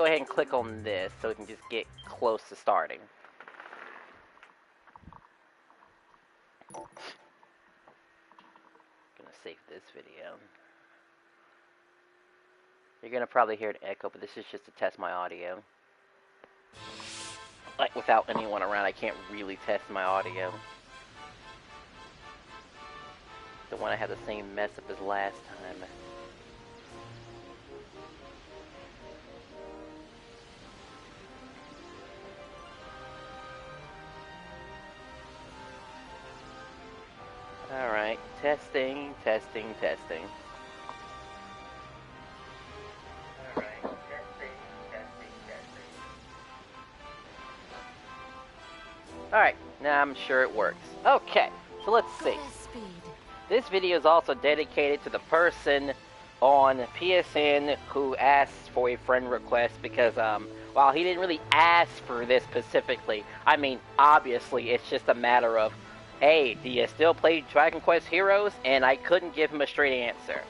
go ahead and click on this so we can just get close to starting. I'm gonna save this video. You're gonna probably hear an echo, but this is just to test my audio. Like, without anyone around, I can't really test my audio. Don't want to have the same mess up as last time. Alright, testing, testing, testing. Alright, testing, testing, testing. Alright, now I'm sure it works. Okay, so let's see. This video is also dedicated to the person on PSN who asked for a friend request because, while he didn't really ask for this specifically, I mean, obviously, it's just a matter of, hey, do you still play Dragon Quest Heroes? And I couldn't give him a straight answer.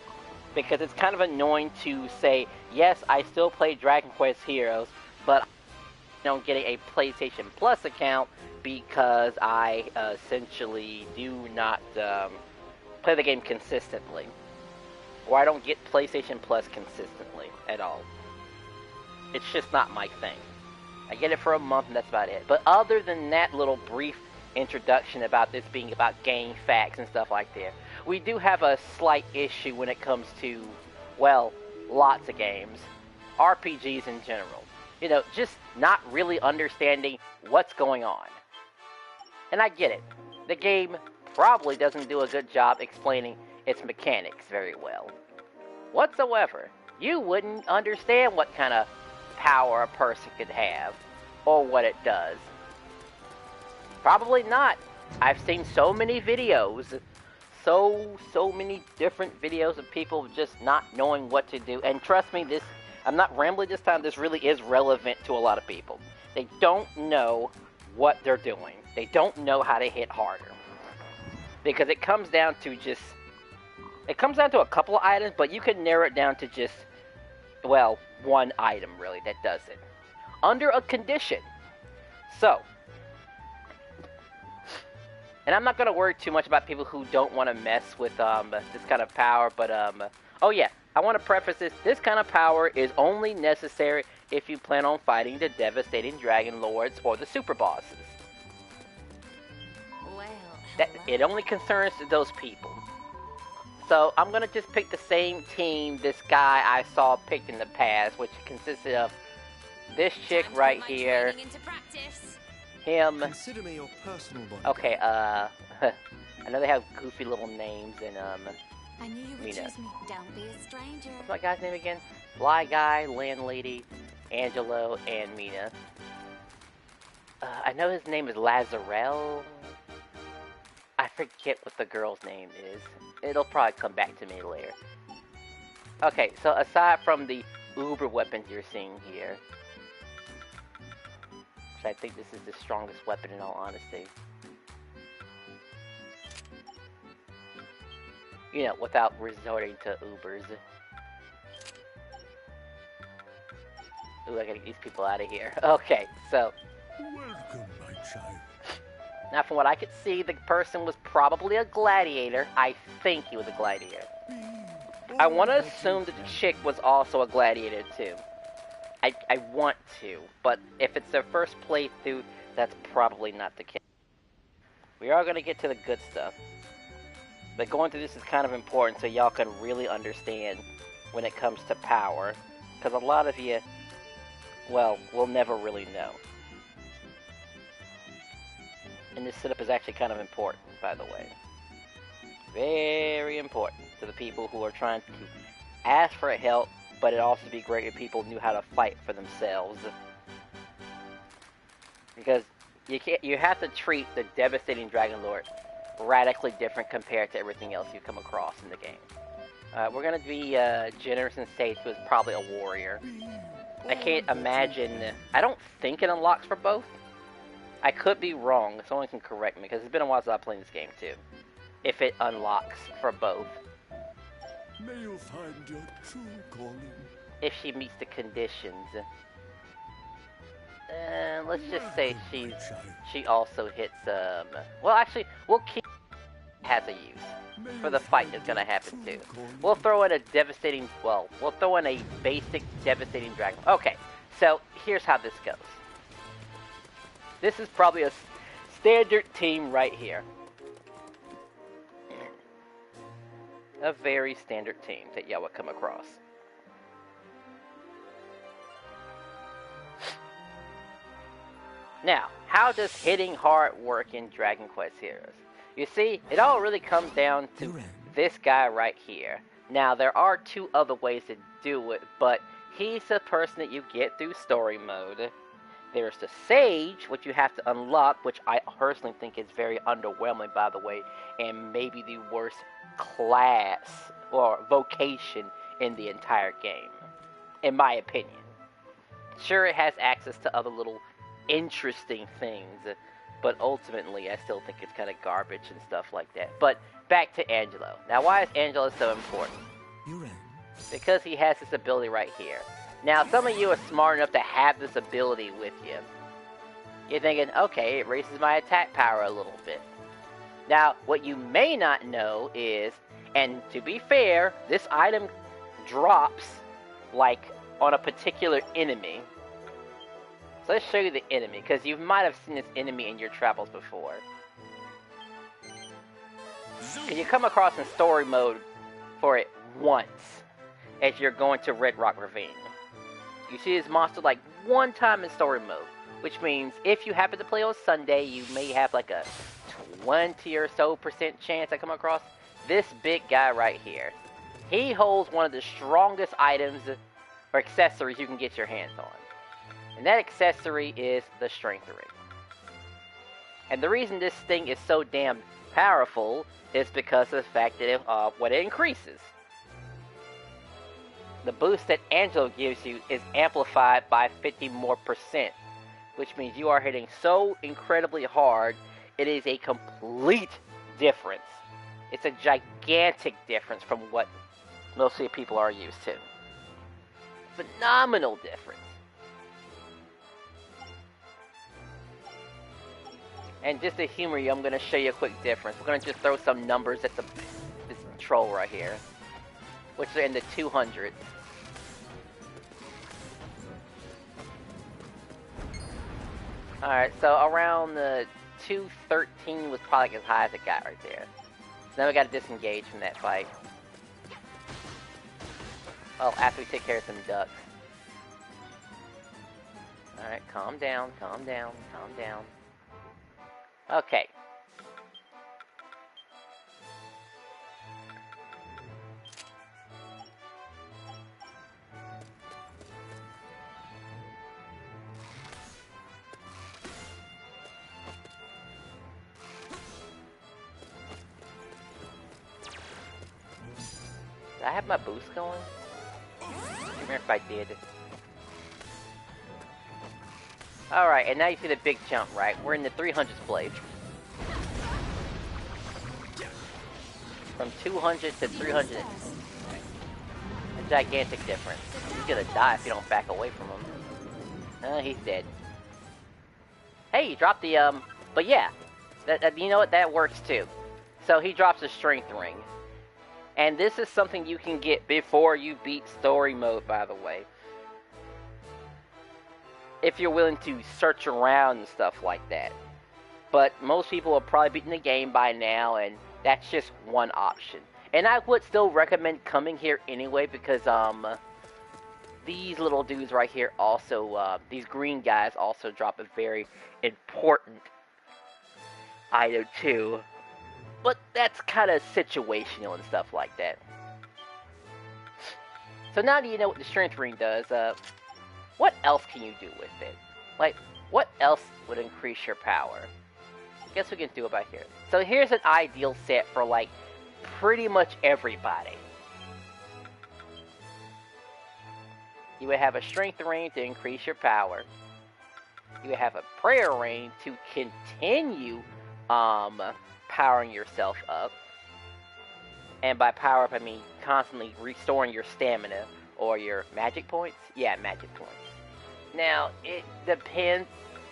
Because it's kind of annoying to say, yes, I still play Dragon Quest Heroes, but I don't get a PlayStation Plus account because I essentially do not play the game consistently. Or I don't get PlayStation Plus consistently at all. It's just not my thing. I get it for a month and that's about it. But other than that little brief introduction about this being about game facts and stuff like that, we do have a slight issue when it comes to, well, lots of games, RPGs in general. You know, just not really understanding what's going on. And I get it. The game probably doesn't do a good job explaining its mechanics very well. Whatsoever. You wouldn't understand what kind of power a person could have, or what it does. Probably not. I've seen so many videos, so many different videos of people just not knowing what to do. And trust me, this, I'm not rambling this time, this really is relevant to a lot of people. They don't know what they're doing. They don't know how to hit harder. Because it comes down to just, it comes down to a couple of items, but you can narrow it down to just, well, one item really that does it. Under a condition. So, and I'm not going to worry too much about people who don't want to mess with this kind of power, but, oh yeah, I want to preface this. This kind of power is only necessary if you plan on fighting the devastating Dragon Lords or the Super Bosses. Well, It only concerns those people. So, I'm going to just pick the same team this guy I saw picked in the past, which consisted of this chick right here, him. Consider me your personal bodyguard. Okay, I know they have goofy little names and, I knew you would Mina. choose me. Don't be a stranger. What's my guy's name again? Fly Guy, Landlady, Angelo, and Mina. I know his name is Lazarelle. I forget what the girl's name is. It'll probably come back to me later. Okay, so aside from the uber weapons you're seeing here, which I think this is the strongest weapon in all honesty. You know, without resorting to Ubers. Ooh, I gotta get these people out of here. Okay, so. Welcome, my child. Now, from what I could see, the person was probably a gladiator. I think he was a gladiator. I want to assume that the chick was also a gladiator, too. I want to, but if it's their first playthrough, that's probably not the case. We are going to get to the good stuff. But going through this is kind of important so y'all can really understand when it comes to power. Because a lot of you, well, will never really know. And this setup is actually kind of important, by the way. Very important to the people who are trying to ask for help, but it'd also be great if people knew how to fight for themselves. Because you have to treat the devastating Dragon Lord radically different compared to everything else you come across in the game. We're going to be generous and say he was probably a warrior. I can't imagine... I don't think it unlocks for both. I could be wrong. Someone can correct me, because it's been a while since I've played this game, too. If it unlocks for both. May you find your true calling. If she meets the conditions. let's just say Welcome, my child. she also hits, well, actually, we'll keep has a use. May For you the fight find is gonna your happen true too. calling. We'll throw in a devastating, well, we'll throw in a basic devastating dragon. Okay, so here's how this goes. This is probably a standard team right here. A very standard team that y'all would come across. Now, how does hitting hard work in Dragon Quest Heroes? You see, it all really comes down to this guy right here. Now, there are two other ways to do it, but he's the person that you get through story mode. There's the Sage, which you have to unlock, which I personally think is very underwhelming, by the way, and maybe the worst class or vocation in the entire game, in my opinion. Sure, it has access to other little interesting things, but ultimately I still think it's kind of garbage and stuff like that. But back to Angelo. Now, why is Angelo so important? Because he has this ability right here. Now, some of you are smart enough to have this ability with you. You're thinking, okay, it raises my attack power a little bit. Now, what you may not know is, and to be fair, this item drops, like, on a particular enemy. So let's show you the enemy, because you might have seen this enemy in your travels before. And you come across in story mode for it once, as you're going to Red Rock Ravine. You see this monster like one time in story mode, which means if you happen to play on Sunday, you may have like a 20 or so % chance I come across this big guy right here. He holds one of the strongest items or accessories you can get your hands on. And that accessory is the Strength Ring. And the reason this thing is so damn powerful is because of the fact that it increases. The boost that Angelo gives you is amplified by 50 more %, which means you are hitting so incredibly hard, it is a complete difference. It's a gigantic difference from what mostly people are used to. Phenomenal difference. And just to humor you, I'm going to show you a quick difference. We're going to just throw some numbers at this troll right here, which are in the 200s. Alright, so around the 213 was probably as high as it got right there. So now we got to disengage from that fight. Well, after we take care of some ducks. Alright, calm down, calm down, calm down. Okay. Did I have my boost going? I don't remember if I did. Alright, and now you see the big jump, right? We're in the 300s place. From 200 to 300. A gigantic difference. He's gonna die if you don't back away from him. He's dead. Hey, you dropped the, but yeah. You know what? That works too. So he drops a Strength Ring. And this is something you can get before you beat story mode, by the way. If you're willing to search around and stuff like that. But most people have probably beaten the game by now, and that's just one option. And I would still recommend coming here anyway, because these little dudes right here also, these green guys also drop a very important item too. But that's kind of situational and stuff like that. So now that you know what the Strength Ring does, what else can you do with it? Like, what else would increase your power? Guess we can do about here. So here's an ideal set for, like, pretty much everybody. You would have a Strength Ring to increase your power. You would have a Prayer Ring to continue, powering yourself up. And by power up, I mean constantly restoring your stamina or your magic points. Yeah, magic points. Now, it depends.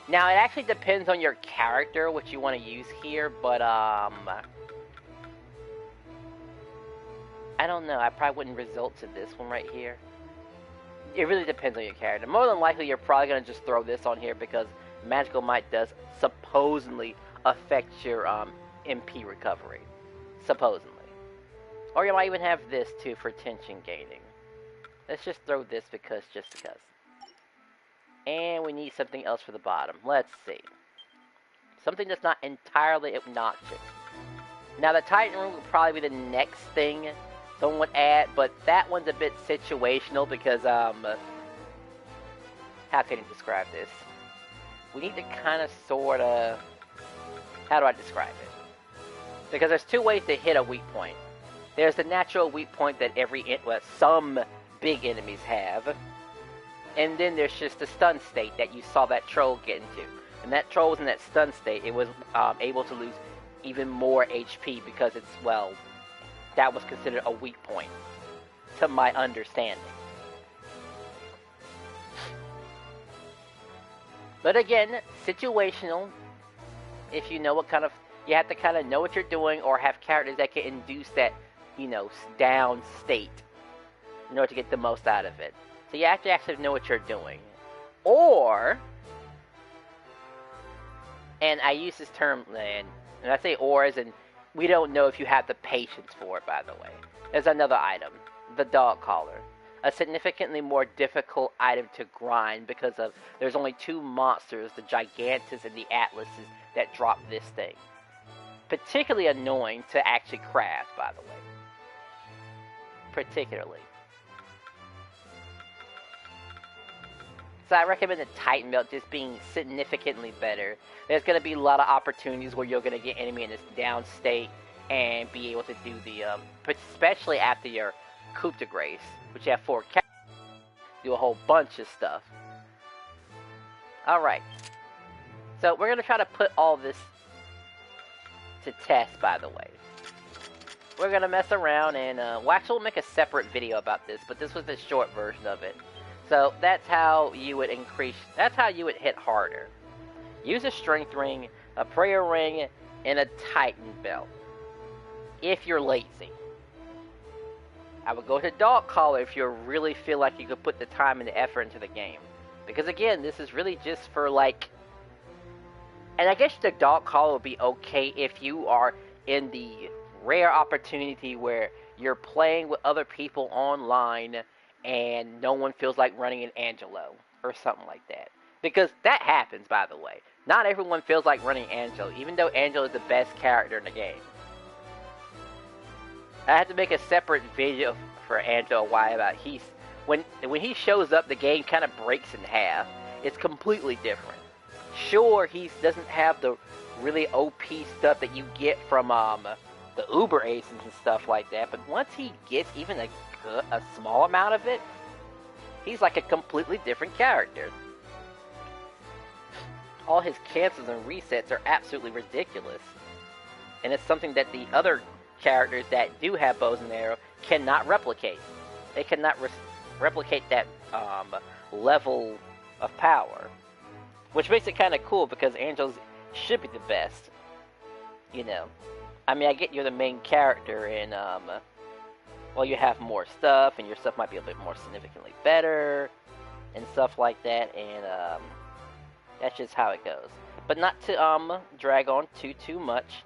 Now, it actually depends on your character, what you want to use here, but, I don't know. I probably wouldn't resort to this one right here. It really depends on your character. More than likely, you're probably going to just throw this on here because Magical Might does supposedly affect your MP recovery. Supposedly. Or you might even have this, too, for tension gaining. Let's just throw this just because. And we need something else for the bottom. Let's see. Something that's not entirely obnoxious. Now, the Titan Room would probably be the next thing someone would add, but that one's a bit situational because, how can you describe this? We need to kind of, sort of, how do I describe it? Because there's two ways to hit a weak point. There's the natural weak point that some big enemies have, and then there's just the stun state that you saw that troll get into. And that troll was in that stun state, it was able to lose even more HP because it's, well, that was considered a weak point, to my understanding. But again, situational. If you know what kind of, you have to kind of know what you're doing, or have characters that can induce that, down state in order to get the most out of it. So you have to actually know what you're doing. Or, and I use this term, and I say or as in, we don't know if you have the patience for it, by the way. There's another item, the dog collar. A significantly more difficult item to grind because of, there's only two monsters, the Gigantus and the Atlases, that drop this thing. Particularly annoying to actually craft, by the way. Particularly. So I recommend the Titan Belt just being significantly better. There's going to be a lot of opportunities where you're going to get enemy in this down state and be able to do the, especially after your coup de grace, which you have 4 characters, do a whole bunch of stuff. Alright. So we're going to try to put all this to test, by the way. We're going to mess around and, well, actually we'll make a separate video about this, but this was the short version of it. So that's how you would that's how you would hit harder. Use a strength ring, a prayer ring, and a Titan belt. If you're lazy. I would go to dog collar if you really feel like you could put the time and the effort into the game. Because again, this is really just for like, and I guess the dog collar would be okay if you are in the rare opportunity where you're playing with other people online and no one feels like running an Angelo or something like that. Because that happens, by the way. Not everyone feels like running Angelo, even though Angelo is the best character in the game. I have to make a separate video for Angelo why about when he shows up, the game kind of breaks in half. It's completely different. Sure, he doesn't have the really OP stuff that you get from the Uber Aces and stuff like that, but once he gets even a small amount of it, he's like a completely different character. All his cancels and resets are absolutely ridiculous. And it's something that the other characters that do have bows and arrows cannot replicate. They cannot replicate that level of power. Which makes it kind of cool because Angels should be the best. I mean, I get you're the main character and, well, you have more stuff, and your stuff might be a bit more significantly better, and stuff like that, and, that's just how it goes. But not to, drag on too much.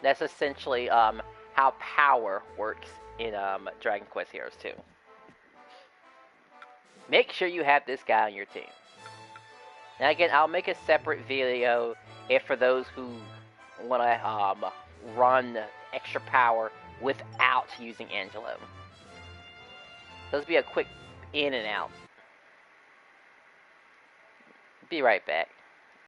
That's essentially, how power works in, Dragon Quest Heroes 2. Make sure you have this guy on your team. Now again, I'll make a separate video if for those who want to, run extra power without using Angelo. This will be a quick in and out. Be right back.